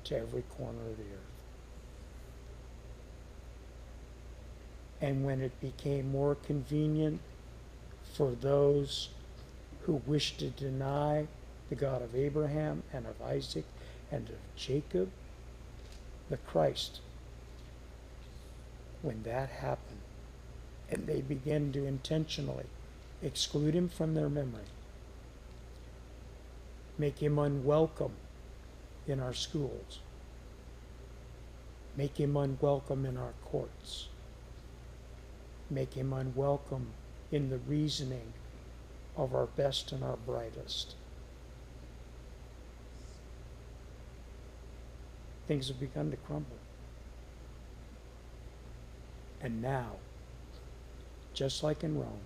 to every corner of the earth. And when it became more convenient for those who wished to deny the God of Abraham and of Isaac and of Jacob, the Christ, when that happened, and they began to intentionally exclude him from their memory, make him unwelcome in our schools, make him unwelcome in our courts, make him unwelcome in the reasoning of our best and our brightest. Things have begun to crumble. And now, just like in Rome,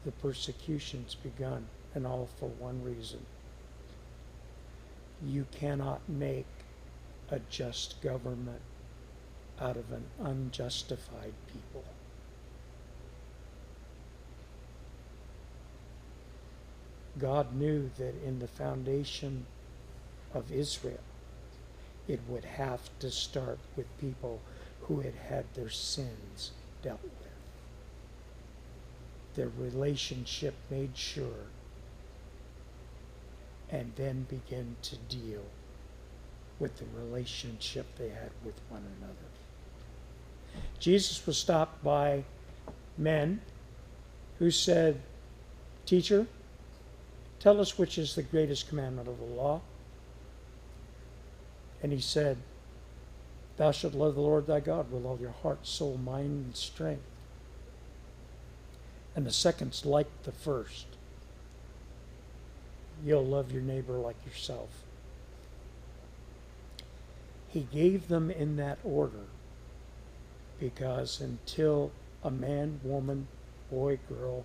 the persecution's begun, and all for one reason. You cannot make a just government out of an unjustified people. God knew that in the foundation of Israel, it would have to start with people who had had their sins dealt with. Their relationship made sure, and then begin to deal with the relationship they had with one another. Jesus was stopped by men who said, "Teacher, tell us which is the greatest commandment of the law." And he said, "Thou shalt love the Lord thy God with all your heart, soul, mind, and strength." And the second's like the first. You'll love your neighbor like yourself. He gave them in that order because until a man, woman, boy, girl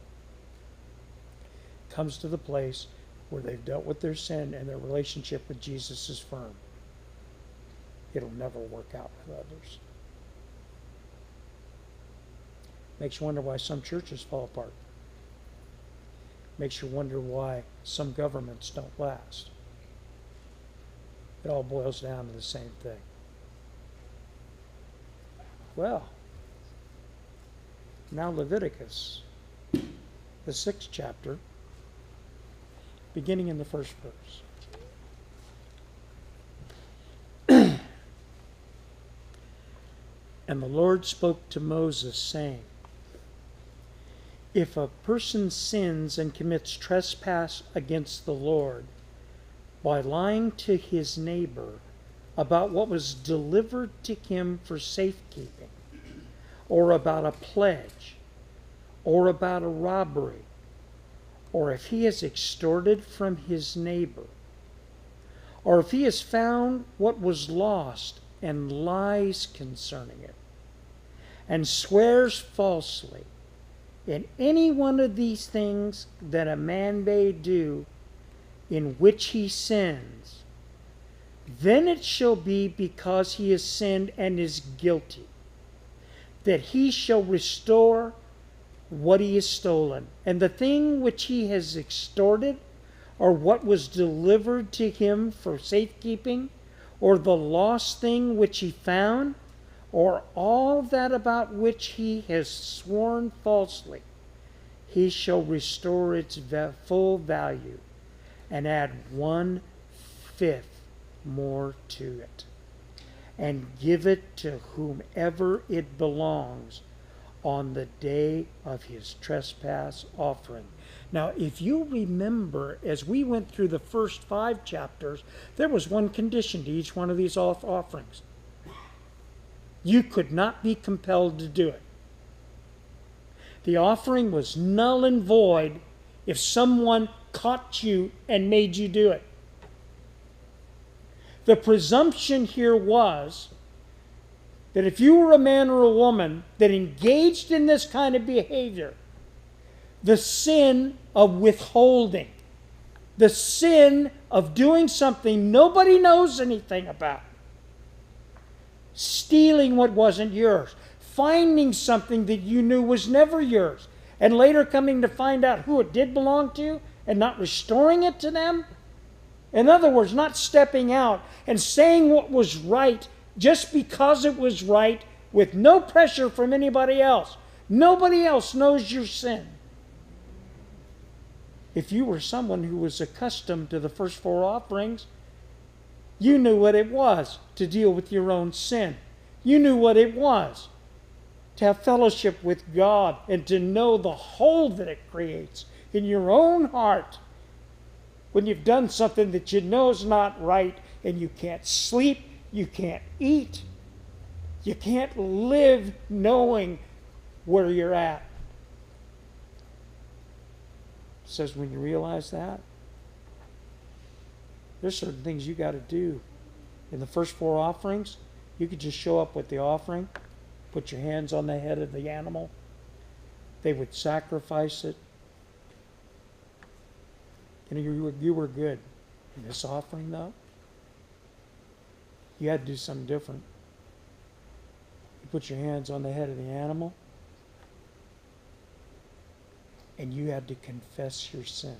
comes to the place where they've dealt with their sin and their relationship with Jesus is firm, it'll never work out with others. Makes you wonder why some churches fall apart. Makes you wonder why some governments don't last. It all boils down to the same thing. Well, now Leviticus, the 6th chapter, beginning in the first verse. And the Lord spoke to Moses, saying, if a person sins and commits trespass against the Lord by lying to his neighbor about what was delivered to him for safekeeping, or about a pledge, or about a robbery, or if he has extorted from his neighbor, or if he has found what was lost and lies concerning it, and swears falsely, in any one of these things that a man may do in which he sins, then it shall be because he has sinned and is guilty, that he shall restore what he has stolen. And the thing which he has extorted, or what was delivered to him for safekeeping, or the lost thing which he found, or all that about which he has sworn falsely, he shall restore its full value and add 1/5 more to it, and give it to whomever it belongs on the day of his trespass offering. Now, if you remember, as we went through the first 5 chapters, there was one condition to each one of these offerings. You could not be compelled to do it. The offering was null and void if someone caught you and made you do it. The presumption here was that if you were a man or a woman that engaged in this kind of behavior, the sin of withholding, the sin of doing something nobody knows anything about, stealing what wasn't yours, finding something that you knew was never yours, and later coming to find out who it did belong to and not restoring it to them, In other words, not stepping out and saying what was right just because it was right with no pressure from anybody else. Nobody else knows your sin. If you were someone who was accustomed to the first 4 offerings, you knew what it was to deal with your own sin. You knew what it was to have fellowship with God and to know the hole that it creates in your own heart when you've done something that you know is not right and you can't sleep, you can't eat, you can't live knowing where you're at. It says when you realize that, there's certain things you got to do. In the first 4 offerings, you could just show up with the offering, put your hands on the head of the animal. They would sacrifice it. You were good. In this offering, though, you had to do something different. You put your hands on the head of the animal, and you had to confess your sin.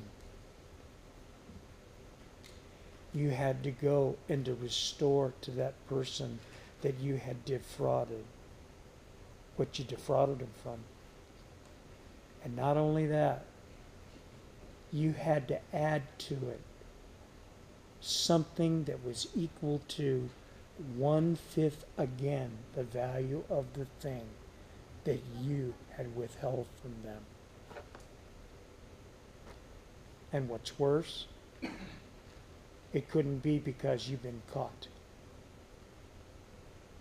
You had to go and to restore to that person that you had defrauded what you defrauded them from. And not only that, you had to add to it something that was equal to 1/5 again the value of the thing that you had withheld from them. And what's worse, it couldn't be because you've been caught.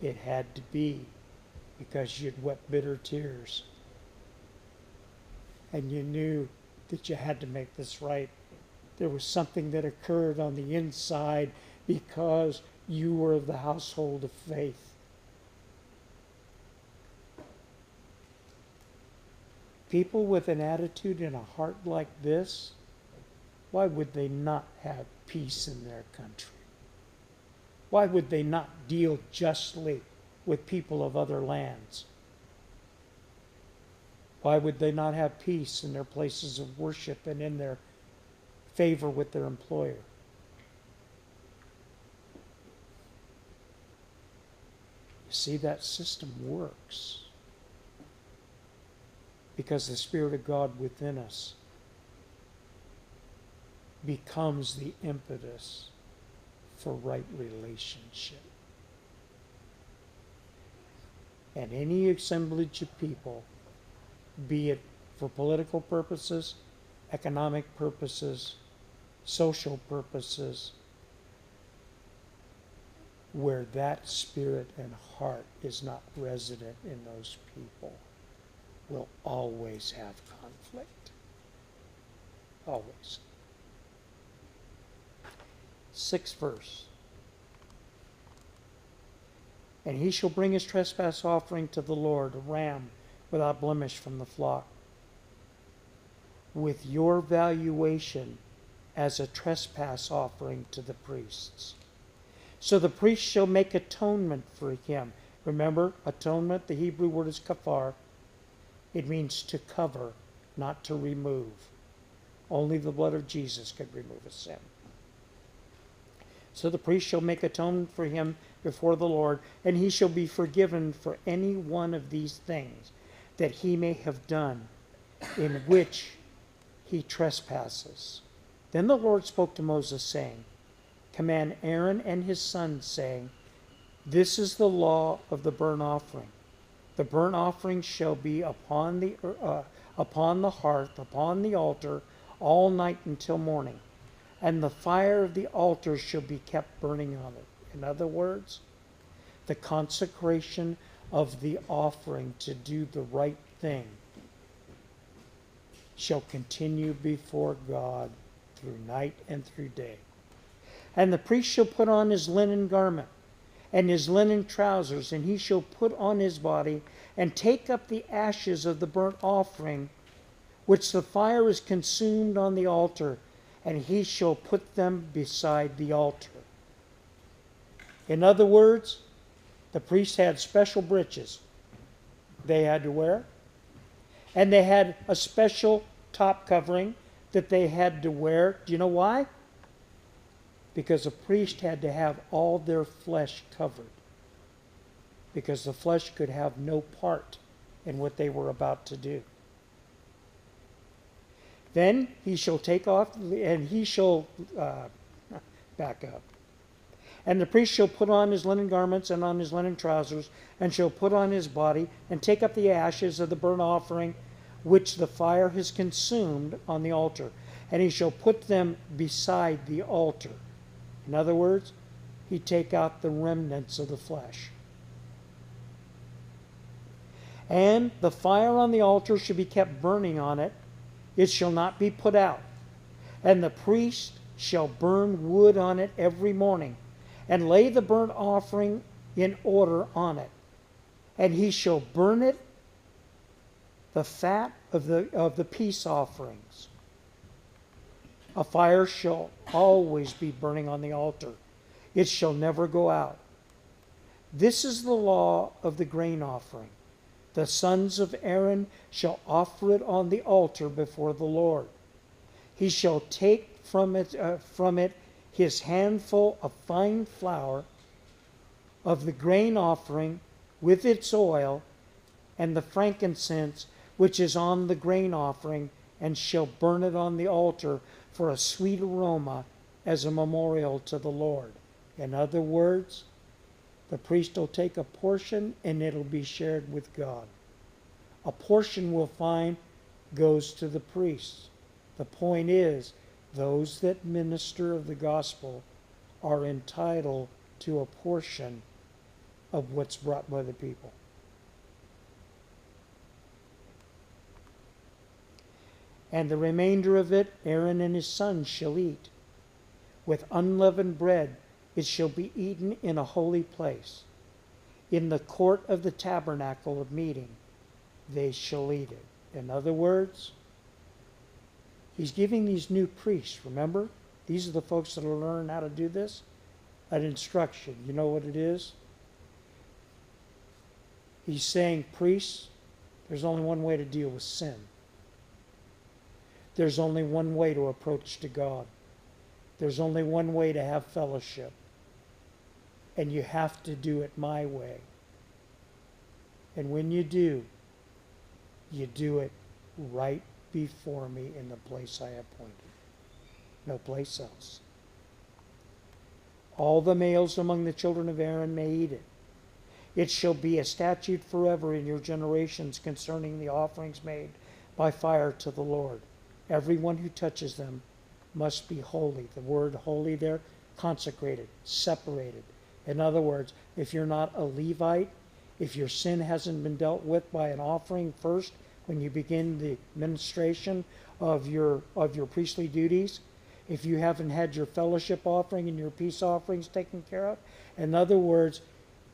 It had to be because you'd wept bitter tears and you knew that you had to make this right. There was something that occurred on the inside because you were of the household of faith. People with an attitude and a heart like this, why would they not have peace in their country? Why would they not deal justly with people of other lands? Why would they not have peace in their places of worship and in their favor with their employer? You see, that system works because the Spirit of God within us becomes the impetus for right relationship. And any assemblage of people, be it for political purposes, economic purposes, social purposes, where that spirit and heart is not resident in those people, will always have conflict. Always. 6th verse. And he shall bring his trespass offering to the Lord, a ram without blemish from the flock, with your valuation as a trespass offering to the priests. So the priest shall make atonement for him. Remember, atonement, the Hebrew word is kafar. It means to cover, not to remove. Only the blood of Jesus could remove a sin. So the priest shall make atonement for him before the Lord, and he shall be forgiven for any one of these things that he may have done, in which he trespasses. Then the Lord spoke to Moses, saying, Command Aaron and his sons, saying, This is the law of the burnt offering. The burnt offering shall be upon the hearth, upon the altar, all night until morning, and the fire of the altar shall be kept burning on it. In other words, the consecration of the offering to do the right thing shall continue before God through night and through day. And the priest shall put on his linen garment and his linen trousers, and he shall put on his body and take up the ashes of the burnt offering, which the fire is consumed on the altar, and he shall put them beside the altar. In other words, the priests had special breeches they had to wear, and they had a special top covering that they had to wear. Do you know why? because a priest had to have all their flesh covered, because the flesh could have no part in what they were about to do. Then he shall take off, and he shall back up. And the priest shall put on his linen garments and on his linen trousers, and shall put on his body, and take up the ashes of the burnt offering which the fire has consumed on the altar, and he shall put them beside the altar. In other words, he take out the remnants of the flesh. And the fire on the altar shall be kept burning on it. It shall not be put out. And the priest shall burn wood on it every morning, and lay the burnt offering in order on it. And he shall burn it, the fat of the peace offerings. A fire shall always be burning on the altar. It shall never go out. This is the law of the grain offering. The sons of Aaron shall offer it on the altar before the Lord. He shall take from it his handful of fine flour of the grain offering with its oil, and the frankincense which is on the grain offering, and shall burn it on the altar for a sweet aroma as a memorial to the Lord. In other words, the priest will take a portion and it'll be shared with God. A portion we'll find goes to the priests. The point is, those that minister of the gospel are entitled to a portion of what's brought by the people. And the remainder of it Aaron and his sons shall eat. With unleavened bread it shall be eaten in a holy place. In the court of the tabernacle of meeting they shall eat it. In other words, he's giving these new priests, remember? These are the folks that will learn how to do this. An instruction. You know what it is? He's saying, priests, there's only one way to deal with sin. There's only one way to approach to God. There's only one way to have fellowship. And you have to do it my way. And when you do it right before me in the place I appointed. No place else. All the males among the children of Aaron may eat it. It shall be a statute forever in your generations concerning the offerings made by fire to the Lord. Everyone who touches them must be holy. The word holy there, consecrated, separated. In other words, if you're not a Levite, if your sin hasn't been dealt with by an offering first, when you begin the ministration of your priestly duties, if you haven't had your fellowship offering and your peace offerings taken care of, in other words,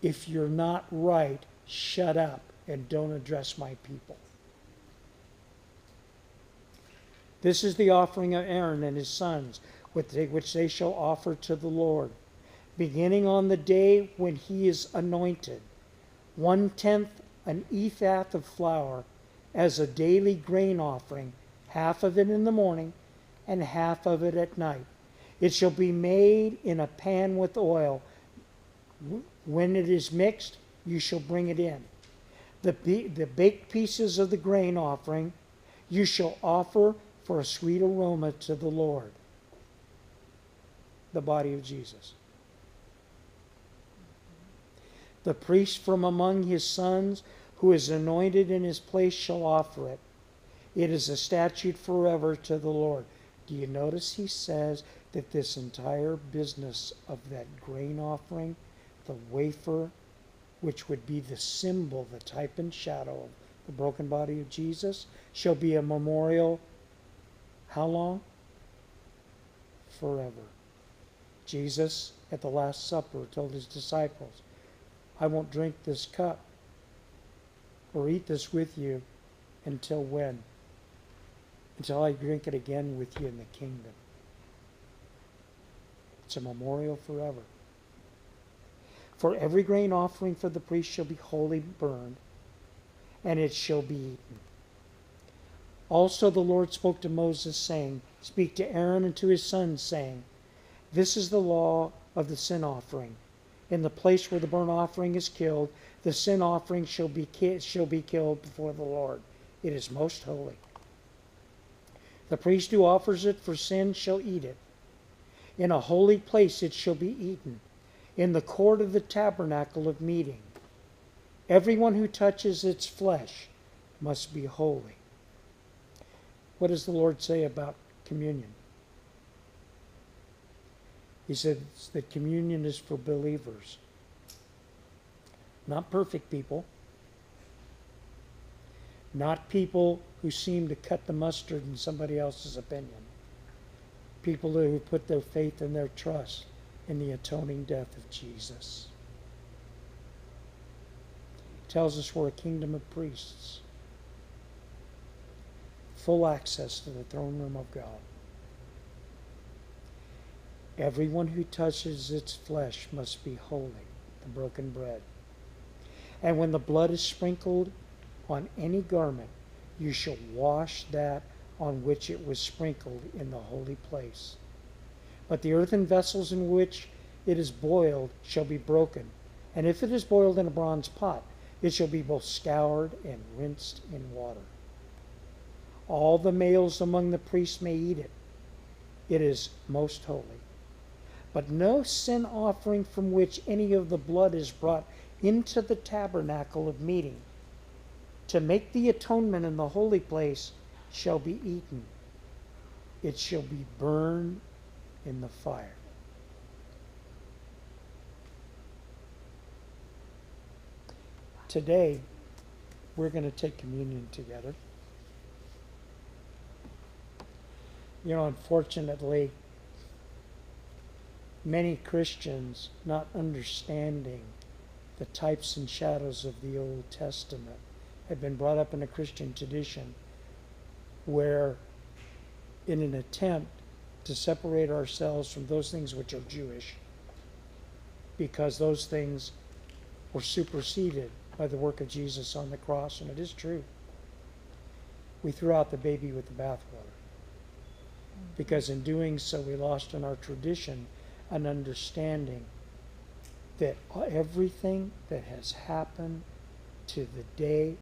if you're not right, shut up and don't address my people. This is the offering of Aaron and his sons, which they shall offer to the Lord, beginning on the day when he is anointed. 1/10 an ephah of flour as a daily grain offering, half of it in the morning and half of it at night. It shall be made in a pan with oil. When it is mixed, you shall bring it in. The baked pieces of the grain offering you shall offer for a sweet aroma to the Lord. The body of Jesus. The priest from among his sons who is anointed in his place shall offer it. It is a statute forever to the Lord. Do you notice he says that this entire business of that grain offering, the wafer, which would be the symbol, the type and shadow of the broken body of Jesus, shall be a memorial. How long? Forever. Jesus, at the Last Supper, told his disciples, I won't drink this cup or eat this with you until when? Until I drink it again with you in the kingdom. It's a memorial forever. For every grain offering for the priest shall be wholly burned, and it shall be eaten. Also the Lord spoke to Moses, saying, Speak to Aaron and to his sons, saying, This is the law of the sin offering. In the place where the burnt offering is killed, the sin offering shall be killed before the Lord. It is most holy. The priest who offers it for sin shall eat it. In a holy place it shall be eaten, in the court of the tabernacle of meeting. Everyone who touches its flesh must be holy. What does the Lord say about communion? He says that communion is for believers, not perfect people, not people who seem to cut the mustard in somebody else's opinion, people who put their faith and their trust in the atoning death of Jesus. It tells us we're a kingdom of priests, full access to the throne room of God. Everyone who touches its flesh must be holy, the broken bread. And when the blood is sprinkled on any garment, you shall wash that on which it was sprinkled in the holy place. But the earthen vessels in which it is boiled shall be broken. And if it is boiled in a bronze pot, it shall be both scoured and rinsed in water. All the males among the priests may eat it. It is most holy. But no sin offering from which any of the blood is brought into the tabernacle of meeting to make the atonement in the holy place shall be eaten. It shall be burned in the fire. Today, we're going to take communion together. You know, unfortunately, many Christians, not understanding the types and shadows of the Old Testament, have been brought up in a Christian tradition where, in an attempt to separate ourselves from those things which are Jewish, because those things were superseded by the work of Jesus on the cross, and it is true, we threw out the baby with the bathwater. Because in doing so, we lost in our tradition an understanding that everything that has happened to the day